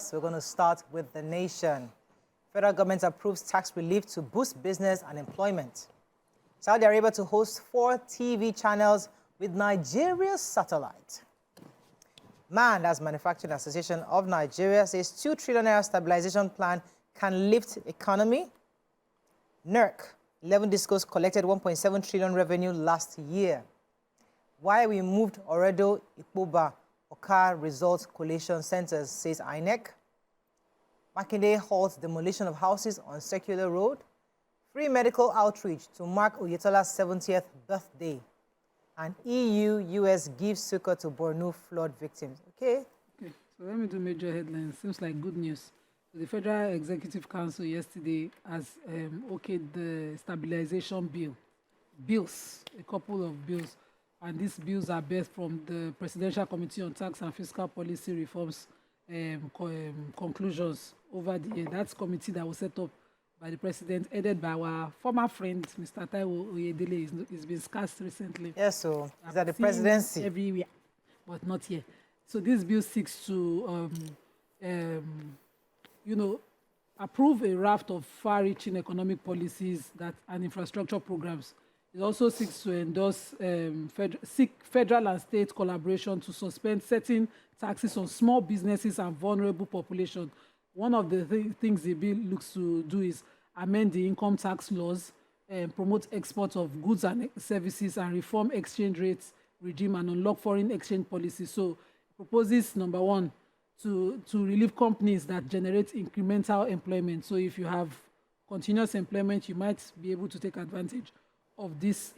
first, we're going to start with the nation. Federal government approves tax relief to boost business and employment. Saudi Arabia to host 4 TV channels with Nigeria's satellite. MAN, that's Manufacturing Association of Nigeria, says 2 trillion naira stabilization plan can lift economy. NERC, 11 discos collected 1.7 trillion revenue last year. Why we moved Oredo, Ikpoba, Okar results collation centers, says INEC. Makinde halts demolition of houses on Circular Road. Free medical outreach to mark Oyetola's 70th birthday. And EU-US gives succor to Borno flood victims. Okay? Okay, so let me do major headlines. Seems like good news. The Federal Executive Council yesterday has okayed the stabilization bill. Bills, a couple of bills. And these bills are based from the Presidential Committee on Tax and Fiscal Policy Reforms conclusions over the year. That's committee that was set up by the President, headed by our former friend, Mr. Taiwo Oyedele. He's been scarce recently. Yes, so is that the presidency? Everywhere, but not here. So this bill seeks to, approve a raft of far-reaching economic policies and infrastructure programs. It also seeks to endorse federal and state collaboration to suspend certain taxes on small businesses and vulnerable population. One of the things the bill looks to do is amend the income tax laws, promote export of goods and services, and reform exchange rates regime and unlock foreign exchange policies. So it proposes, number one, to relieve companies that generate incremental employment. So if you have continuous employment, you might be able to take advantage of this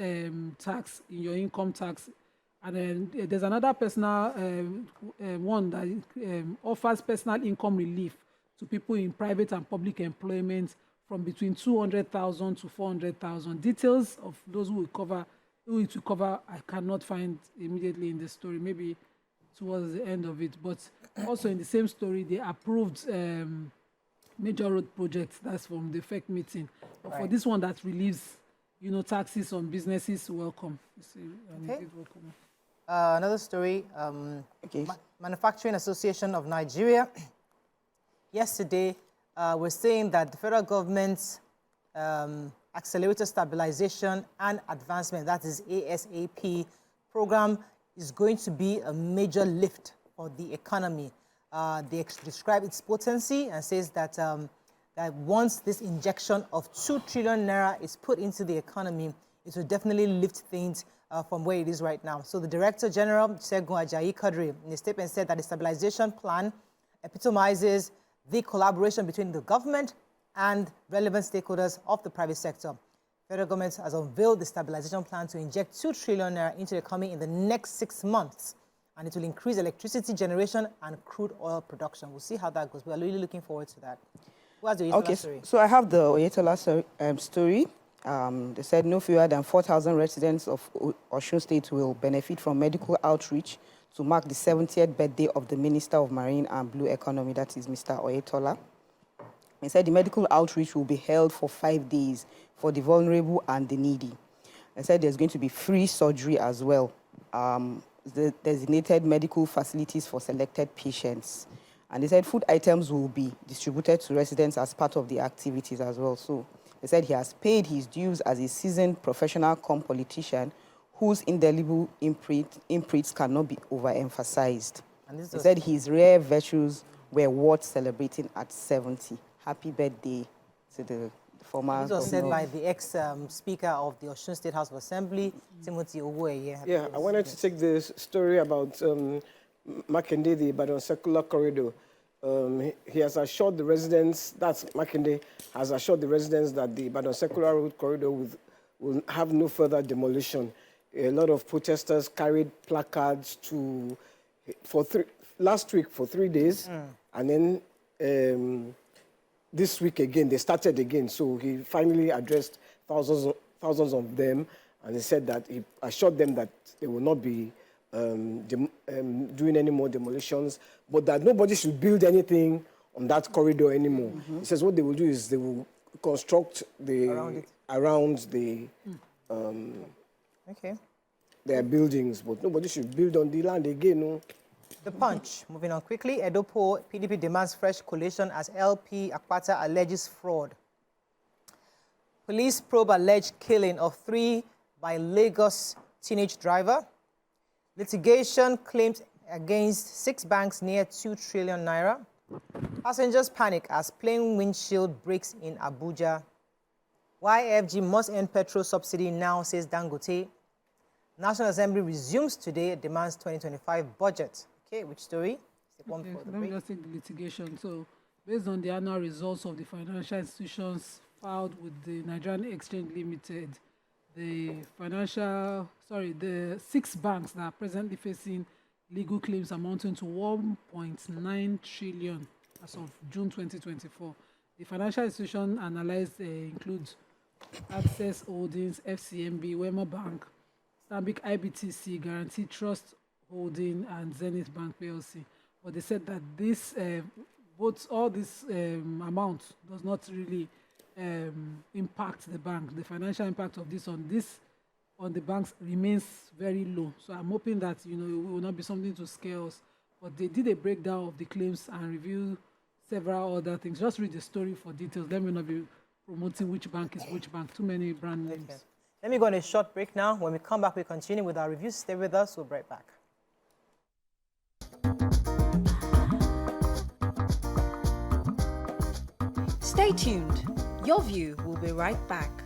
tax in your income tax. And then there's another personal one that offers personal income relief to people in private and public employment from between 200,000 to 400,000. Details of those who it will cover, I cannot find immediately in the story, maybe towards the end of it. But also in the same story, they approved major road projects. That's from the FEC meeting. But for this one that relieves taxes on businesses, welcome. Okay. Another story, Manufacturing Association of Nigeria. Yesterday, we're saying that the federal government's Accelerated Stabilization and Advancement, that is ASAP, program is going to be a major lift for the economy. They describe its potency and says that that once this injection of 2 trillion naira is put into the economy, it will definitely lift things from where it is right now. So the Director General, Segun Ajayi Kadri, in a statement said that the stabilization plan epitomizes the collaboration between the government and relevant stakeholders of the private sector. Federal government has unveiled the stabilization plan to inject 2 trillion naira into the economy in the next 6 months, and it will increase electricity generation and crude oil production. We'll see how that goes. We are really looking forward to that. Okay, so I have the Oyetola story. They said no fewer than 4,000 residents of Osun State will benefit from medical outreach to mark the 70th birthday of the Minister of Marine and Blue Economy, that is Mr. Oyetola. He said the medical outreach will be held for 5 days for the vulnerable and the needy. He said there's going to be free surgery as well, the designated medical facilities for selected patients. And they said food items will be distributed to residents as part of the activities as well. So they said he has paid his dues as a seasoned professional cum politician whose indelible imprints cannot be overemphasized. He said his rare virtues were worth celebrating at 70. Happy birthday to the former. This was said by the ex-speaker of the Osun State House of Assembly, Timothy Owoye. Yeah, I wanted to take this story about Makinde, the Ibadan Circular Corridor. He has assured the residents, that's Makinde, has assured the residents that the Ibadan Circular Road Corridor will have no further demolition. A lot of protesters carried placards last week for 3 days, and then this week again, they started again. So he finally addressed thousands of them, and he said that he assured them that they will not be doing any more demolitions, but that nobody should build anything on that corridor anymore. He says what they will do is they will construct around their buildings, but nobody should build on the land again. No? The Punch. Moving on quickly. Edopo, PDP demands fresh collation as LP Akpata alleges fraud. Police probe alleged killing of 3 by Lagos teenage driver. Litigation claims against 6 banks near 2 trillion naira. Passengers panic as plane windshield breaks in Abuja. Why AFG must end petrol subsidy now, says Dangote. National Assembly resumes today, demands 2025 budget. Okay, which story? Let me just take the litigation. So, based on the annual results of the financial institutions filed with the Nigerian Exchange Limited, the 6 banks that are presently facing legal claims amounting to 1.9 trillion as of June 2024. The financial institution analyzed includes Access Holdings, FCMB, Wema Bank, Stanbic IBTC, Guarantee Trust Holding, and Zenith Bank PLC. But they said that this, all this amount does not really impact the bank. The financial impact of this on the banks remains very low. So I'm hoping that it will not be something to scare us. But they did a breakdown of the claims and review several other things. Just read the story for details. Let me not be promoting which bank is which bank. Too many brand names. Okay. Let me go on a short break now. When we come back, we continue with our reviews. Stay with us. We'll be right back. Stay tuned. Your View will be right back.